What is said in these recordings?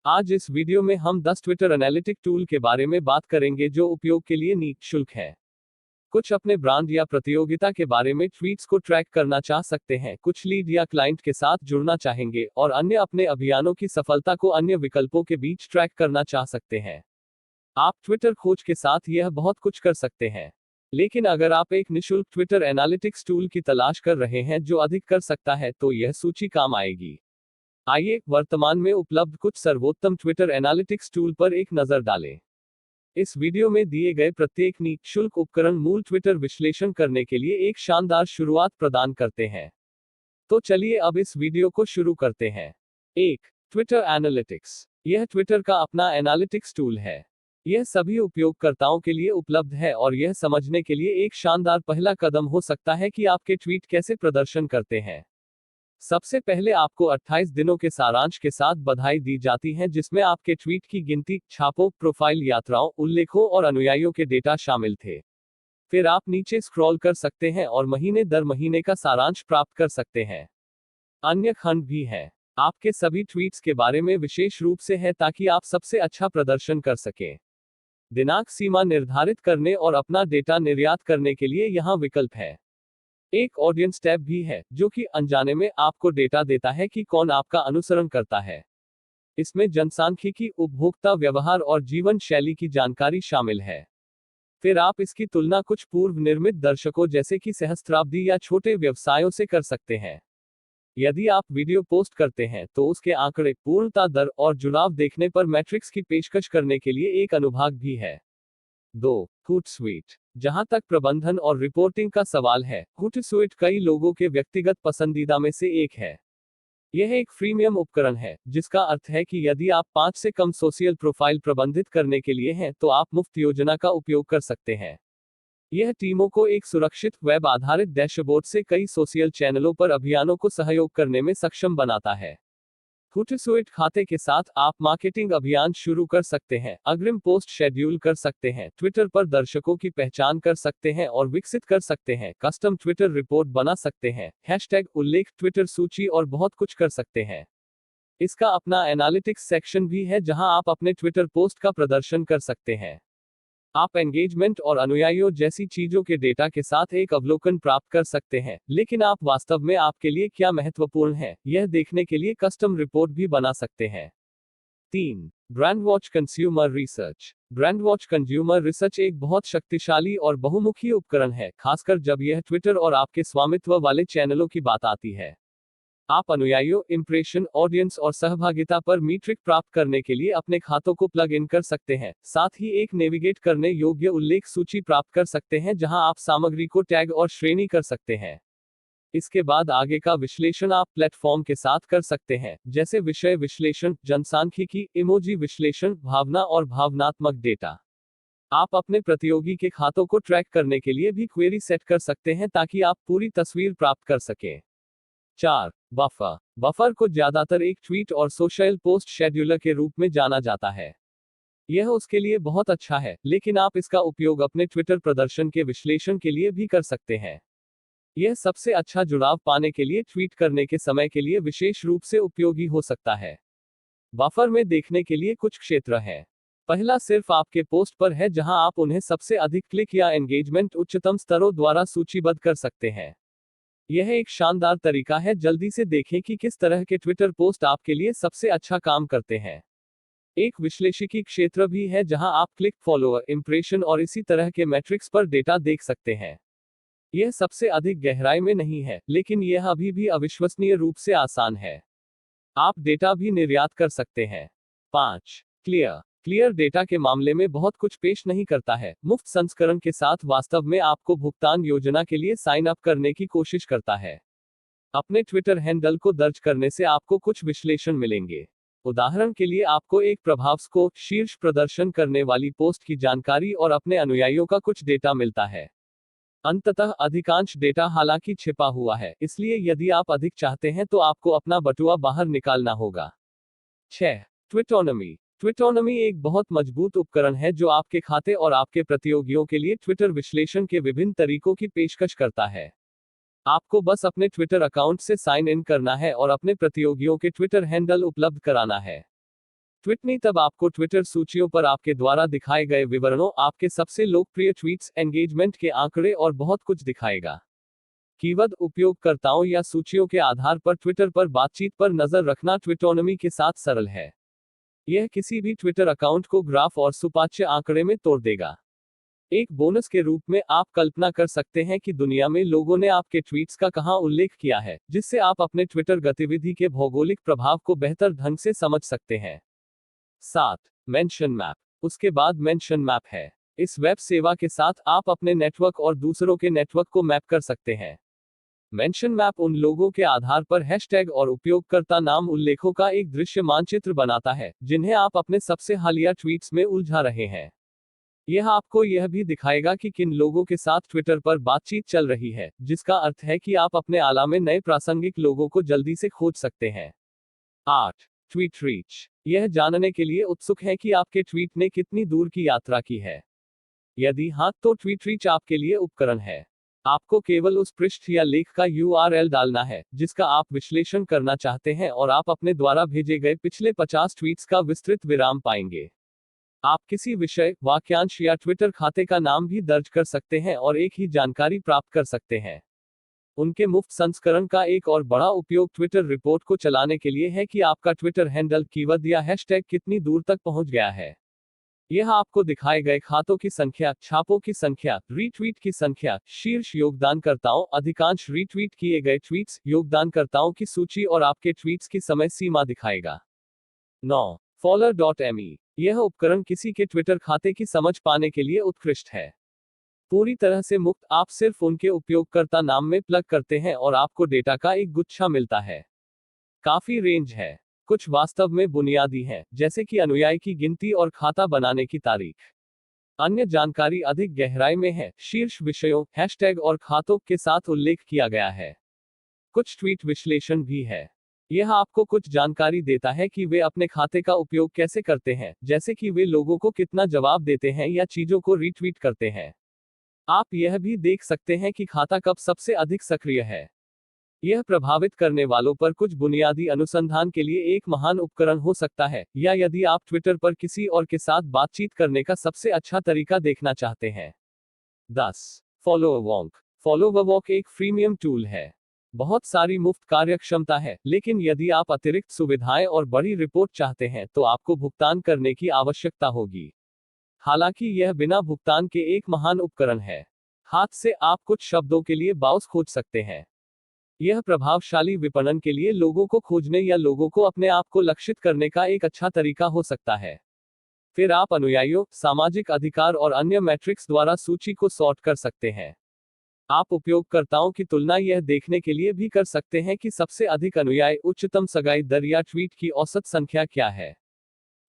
आज इस वीडियो में हम 10 ट्विटर एनालिटिक टूल के बारे में बात करेंगे जो उपयोग के लिए निःशुल्क है। कुछ अपने ब्रांड या प्रतियोगिता के बारे में ट्वीट्स को ट्रैक करना चाह सकते हैं, कुछ लीड या क्लाइंट के साथ जुड़ना चाहेंगे, और अन्य अपने अभियानों की सफलता को अन्य विकल्पों के बीच ट्रैक करना चाह सकते हैं। आप ट्विटर खोज के साथ यह बहुत कुछ कर सकते हैं। लेकिन अगर आप एक निःशुल्क ट्विटर एनालिटिक्स टूल की तलाश कर रहे हैं जो अधिक कर सकता है, तो यह सूची काम आएगी। आइए वर्तमान में उपलब्ध कुछ सर्वोत्तम ट्विटर एनालिटिक्स टूल पर एक नजर डालें। इस वीडियो में दिए गए प्रत्येक निःशुल्क उपकरण मूल ट्विटर विश्लेषण करने के लिए एक शानदार शुरुआत प्रदान करते हैं। तो चलिए अब इस वीडियो को शुरू करते हैं। 1. Twitter analytics. यह ट्विटर का अपना एनालिटिक्स टूल है। यह सभी उपयोगकर्ताओं के लिए उपलब्ध है और यह समझने के लिए एक शानदार पहला कदम हो सकता है कि आपके ट्वीट कैसे प्रदर्शन करते हैं। सबसे पहले आपको 28 दिनों के सारांश के साथ बधाई दी जाती है, जिसमें आपके ट्वीट की गिनती, छापों, प्रोफाइल यात्राओं, उल्लेखों और अनुयायियों के डेटा शामिल थे। फिर आप नीचे स्क्रॉल कर सकते हैं और महीने दर महीने का सारांश प्राप्त कर सकते हैं। अन्य खंड भी है। आपके सभी ट्वीट्स के बारे में विशेष रूप से है ताकि आप सबसे अच्छा प्रदर्शन कर सकें। दिनांक सीमा निर्धारित करने और अपना डेटा निर्यात करने के लिए यहाँ विकल्प है। एक ऑडियंस टैब भी है, जो कि अनजाने में आपको डेटा देता है कि कौन आपका अनुसरण करता है। इसमें जनसांख्यिकी, उपभोक्ता व्यवहार और जीवन शैली की जानकारी शामिल है। फिर आप इसकी तुलना कुछ पूर्व निर्मित दर्शकों जैसे कि सहस्त्राब्दी या छोटे व्यवसायों से कर सकते हैं। यदि आप वीडियो पोस्ट करते हैं तो उसके आंकड़े, पूर्णता दर और जुड़ाव देखने पर मैट्रिक्स की पेशकश करने के लिए एक अनुभाग भी है। 2. Hootsuite। जहां तक प्रबंधन और रिपोर्टिंग का सवाल है, Hootsuite कई लोगों के व्यक्तिगत पसंदीदा में से एक है। यह एक फ्रीमियम उपकरण है, जिसका अर्थ है कि यदि आप 5 से कम सोशल प्रोफाइल प्रबंधित करने के लिए हैं, तो आप मुफ्त योजना का उपयोग कर सकते हैं। यह टीमों को एक सुरक्षित, वेब आधारित डैशबोर्ड से कई सोशल चैनलों पर अभियानों को सहयोग करने में सक्षम बनाता है। Hootsuite खाते के साथ आप मार्केटिंग अभियान शुरू कर सकते हैं, अग्रिम पोस्ट शेड्यूल कर सकते हैं, ट्विटर पर दर्शकों की पहचान कर सकते हैं और विकसित कर सकते हैं, कस्टम ट्विटर रिपोर्ट बना सकते हैं, हैशटैग उल्लेख, ट्विटर सूची और बहुत कुछ कर सकते हैं। इसका अपना एनालिटिक्स सेक्शन भी है जहां आप अपने ट्विटर पोस्ट का प्रदर्शन कर सकते हैं। आप एंगेजमेंट और अनुयायियों जैसी चीजों के डेटा के साथ एक अवलोकन प्राप्त कर सकते हैं, लेकिन आप वास्तव में आपके लिए क्या महत्वपूर्ण है, यह देखने के लिए कस्टम रिपोर्ट भी बना सकते हैं। 3. ब्रांडवॉच कंज्यूमर रिसर्च। ब्रांडवॉच कंज्यूमर रिसर्च एक बहुत शक्तिशाली और बहुमुखी उपकरण है, खासकर जब यह ट्विटर और आपके स्वामित्व वाले चैनलों की बात आती है। आप अनुयायियों, इंप्रेशन, ऑडियंस और सहभागिता पर मीट्रिक प्राप्त करने के लिए अपने खातों को प्लग इन कर सकते हैं, साथ ही एक नेविगेट करने योग्य उल्लेख सूची प्राप्त कर सकते हैं जहां आप सामग्री को टैग और श्रेणी कर सकते हैं। इसके बाद आगे का विश्लेषण आप प्लेटफॉर्म के साथ कर सकते हैं, जैसे विषय विश्लेषण, जनसांख्यिकी, इमोजी विश्लेषण, भावना और भावनात्मक डेटा। आप अपने प्रतियोगी के खातों को ट्रैक करने के लिए भी क्वेरी सेट कर सकते हैं ताकि आप पूरी तस्वीर प्राप्त कर सकें। 4. बफर। बफर को ज्यादातर एक ट्वीट और सोशल पोस्ट शेड्यूलर के रूप में जाना जाता है। यह उसके लिए बहुत अच्छा है, लेकिन आप इसका उपयोग अपने ट्विटर प्रदर्शन के विश्लेषण के लिए भी कर सकते हैं। यह सबसे अच्छा जुड़ाव पाने के लिए ट्वीट करने के समय के लिए विशेष रूप से उपयोगी हो सकता है। बफर में देखने के लिए कुछ क्षेत्र हैं। पहला सिर्फ आपके पोस्ट पर है, जहां आप उन्हें सबसे अधिक क्लिक या एंगेजमेंट उच्चतम स्तरों द्वारा सूचीबद्ध कर सकते हैं। यह एक शानदार तरीका है जल्दी से देखें कि किस तरह के ट्विटर पोस्ट आपके लिए सबसे अच्छा काम करते हैं। एक विश्लेषिकी क्षेत्र भी है जहां आप क्लिक, फॉलोअर, इंप्रेशन और इसी तरह के मैट्रिक्स पर डेटा देख सकते हैं। यह सबसे अधिक गहराई में नहीं है, लेकिन यह अभी भी अविश्वसनीय रूप से आसान है। आप डेटा भी निर्यात कर सकते हैं। 5. क्लियर। क्लियर डेटा के मामले में बहुत कुछ पेश नहीं करता है। मुफ्त संस्करण के साथ वास्तव में आपको भुगतान योजना के लिए साइन अप करने की कोशिश करता है। अपने ट्विटर हैंडल को दर्ज करने से आपको कुछ विश्लेषण मिलेंगे। उदाहरण के लिए आपको एक प्रभाव स्कोर, शीर्ष प्रदर्शन करने वाली पोस्ट की जानकारी और अपने अनुयायियों का कुछ डेटा मिलता है। अंततः अधिकांश डेटा हालांकि छिपा हुआ है, इसलिए यदि आप अधिक चाहते हैं तो आपको अपना बटुआ बाहर निकालना होगा। 6. ट्विटोनमी। ट्विटोनमी एक बहुत मजबूत उपकरण है जो आपके खाते और आपके प्रतियोगियों के लिए ट्विटर विश्लेषण के विभिन्न तरीकों की पेशकश करता है। आपको बस अपने ट्विटर अकाउंट से साइन इन करना है और अपने प्रतियोगियों के ट्विटर हैंडल उपलब्ध कराना है। ट्विटनी तब आपको ट्विटर सूचियों पर आपके द्वारा दिखाए गए विवरणों, आपके सबसे लोकप्रिय ट्वीट्स, एंगेजमेंट के आंकड़े और बहुत कुछ दिखाएगा। कीवर्ड उपयोगकर्ताओं या सूचियों के आधार पर ट्विटर पर बातचीत पर नजर रखना ट्विटोनमी के साथ सरल है। यह किसी भी ट्विटर अकाउंट को ग्राफ और सुपाच्य आंकड़े में तोड़ देगा। एक बोनस के रूप में आप कल्पना कर सकते हैं कि दुनिया में लोगों ने आपके ट्वीट्स का कहां उल्लेख किया है, जिससे आप अपने ट्विटर गतिविधि के भौगोलिक प्रभाव को बेहतर ढंग से समझ सकते हैं। 7. Mention map. उसके बाद मेंशन मैप है। इस वेब सेवा के साथ आप अपने नेटवर्क और दूसरों के नेटवर्क को मैप कर सकते हैं। मेंशन मैप उन लोगों के आधार पर हैशटैग और उपयोगकर्ता नाम उल्लेखों का एक दृश्य मानचित्र बनाता है, जिन्हें आप अपने सबसे हालिया ट्वीट्स में उलझा रहे हैं। यह आपको यह भी दिखाएगा कि किन लोगों के साथ ट्विटर पर बातचीत चल रही है, जिसका अर्थ है कि आप अपने आला में नए प्रासंगिक लोगों को जल्दी से खोज सकते हैं। 8. Tweet reach. यह जानने के लिए उत्सुक है कि आपके ट्वीट ने कितनी दूर की यात्रा की है। यदि हाँ, तो ट्वीट रीच आपके लिए उपकरण है। आपको केवल उस पृष्ठ या लेख का URL डालना है, जिसका आप विश्लेषण करना चाहते हैं, और आप अपने द्वारा भेजे गए पिछले 50 ट्वीट्स का विस्तृत विराम पाएंगे। आप किसी विषय, वाक्यांश या ट्विटर खाते का नाम भी दर्ज कर सकते हैं और एक ही जानकारी प्राप्त कर सकते हैं। उनके मुफ्त संस्करण का एक और बड़ा उपयोग ट्विटर रिपोर्ट को चलाने के लिए है कि आपका ट्विटर हैंडल, कीवर्ड या हैशटैग कितनी दूर तक पहुंच गया है। यह आपको दिखाए गए खातों की संख्या, छापों की संख्या, रीट्वीट की संख्या, शीर्ष योगदानकर्ताओं, अधिकांश रीट्वीट किए गए ट्वीट्स, योगदानकर्ताओं की सूची और आपके ट्वीट्स की समय सीमा दिखाएगा। 9. Follow.me। यह उपकरण किसी के ट्विटर खाते की समझ पाने के लिए उत्कृष्ट है। पूरी तरह से मुफ्त, आप सिर्फ उनके उपयोगकर्ता नाम में प्लग करते हैं और आपको डेटा का एक गुच्छा मिलता है। काफी रेंज है। कुछ वास्तव में बुनियादी हैं, जैसे कि अनुयायी की गिनती और खाता बनाने की तारीख। अन्य जानकारी अधिक गहराई में है, शीर्ष विषयों, हैशटैग और खातों के साथ उल्लेख किया गया है। कुछ ट्वीट विश्लेषण भी है। यह आपको कुछ जानकारी देता है कि वे अपने खाते का उपयोग कैसे करते हैं, जैसे कि वे लोगों को कितना जवाब देते हैं या चीजों को रीट्वीट करते हैं। आप यह भी देख सकते हैं कि खाता कब सबसे अधिक सक्रिय है। यह प्रभावित करने वालों पर कुछ बुनियादी अनुसंधान के लिए एक महान उपकरण हो सकता है, या यदि आप ट्विटर पर किसी और के साथ बातचीत करने का सबसे अच्छा तरीका देखना चाहते हैं। 10. फॉलोअवॉक। फॉलोअवॉक एक फ्रीमियम टूल है। बहुत सारी मुफ्त कार्यक्षमता है, लेकिन यदि आप अतिरिक्त सुविधाएं और बड़ी रिपोर्ट चाहते हैं, तो आपको भुगतान करने की आवश्यकता होगी। हालांकि यह बिना भुगतान के एक महान उपकरण है। हाथ से आप कुछ शब्दों के लिए बाउस खोज सकते हैं। यह प्रभावशाली विपणन के लिए लोगों को खोजने या लोगों को अपने आप को लक्षित करने का एक अच्छा तरीका हो सकता है। फिर आप अनुयायियों, सामाजिक अधिकार और अन्य मैट्रिक्स द्वारा सूची को सॉर्ट कर सकते हैं। आप उपयोगकर्ताओं की तुलना यह देखने के लिए भी कर सकते हैं कि सबसे अधिक अनुयायी, उच्चतम सगाई दर या ट्वीट की औसत संख्या क्या है।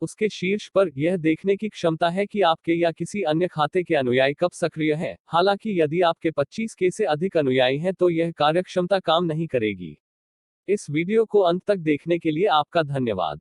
उसके शीर्ष पर यह देखने की क्षमता है कि आपके या किसी अन्य खाते के अनुयायी कब सक्रिय हैं। हालांकि यदि आपके 25K से अधिक अनुयायी हैं, तो यह कार्यक्षमता काम नहीं करेगी। इस वीडियो को अंत तक देखने के लिए आपका धन्यवाद।